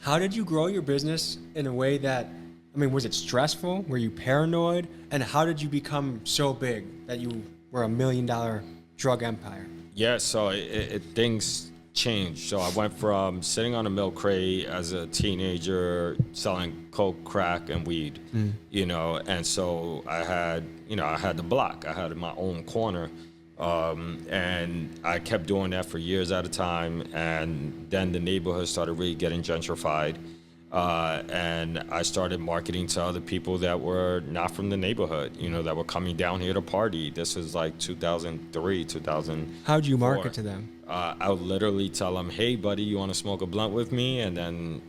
How did you grow your business in a way that, I mean, was it stressful? Were you paranoid? And how did you become so big that you were $1 million drug empire? Yeah, so things changed. So I went from sitting on a milk crate as a teenager selling coke, crack, and weed, and so I had the block. I had my own corner. And I kept doing that for years at a time. And then the neighborhood started really getting gentrified. And I started marketing to other people that were not from the neighborhood, that were coming down here to party. This was like 2003, 2004. How'd you market to them? I would literally tell them, hey, buddy, you want to smoke a blunt with me? And then,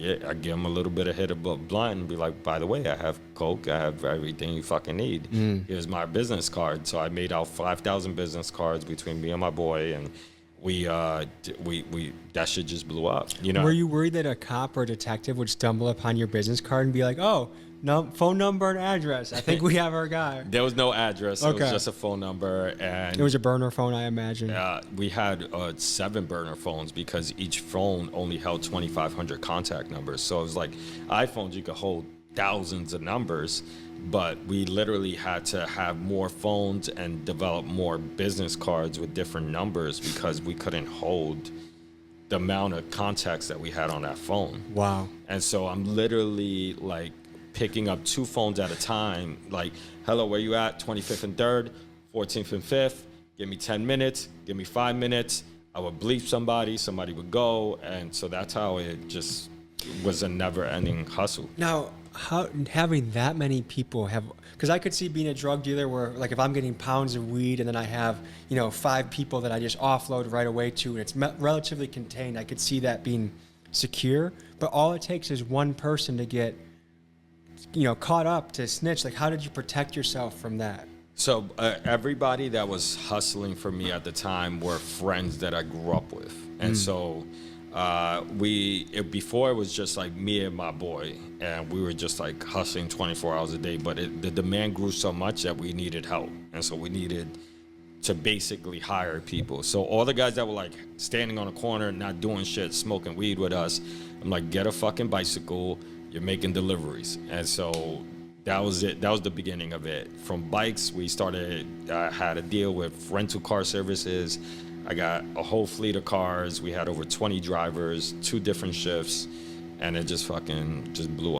I'd give them a little bit of hit of blunt and be like, by the way, I have coke. I have everything you fucking need. Here's my business card. So I made out 5,000 business cards between me and my boy, and we that shit just blew up. Were you worried that a cop or detective would stumble upon your business card and be like, oh, no, phone number and address, I think we have our guy? There was no address. Okay. It was just a phone number. And it was a burner phone, I imagine. We had 7 burner phones because each phone only held 2,500 contact numbers. So it was like iPhones, you could hold thousands of numbers, but we literally had to have more phones and develop more business cards with different numbers because we couldn't hold the amount of contacts that we had on that phone. Wow. And so I'm literally like picking up 2 phones at a time, like, hello, where you at? 25th and 3rd, 14th and 5th, give me 10 minutes, give me 5 minutes. I would bleep somebody would go. And so that's how it just was a never ending hustle. Now, how having that many people have, because I could see being a drug dealer where, like, if I'm getting pounds of weed and then I have, 5 people that I just offload right away to, and it's relatively contained, I could see that being secure. But all it takes is one person to get, caught up, to snitch. Like, how did you protect yourself from that? So everybody that was hustling for me at the time were friends that I grew up with. And so before it was just like me and my boy, and we were just like hustling 24 hours a day, but the demand grew so much that we needed help. And so we needed to basically hire people. So all the guys that were like standing on a corner, not doing shit, smoking weed with us, I'm like, get a fucking bicycle, you're making deliveries. And so that was it. That was the beginning of it. From bikes, we started, I had a deal with rental car services. I got a whole fleet of cars. We had over 20 drivers, 2 different shifts, and it just blew up.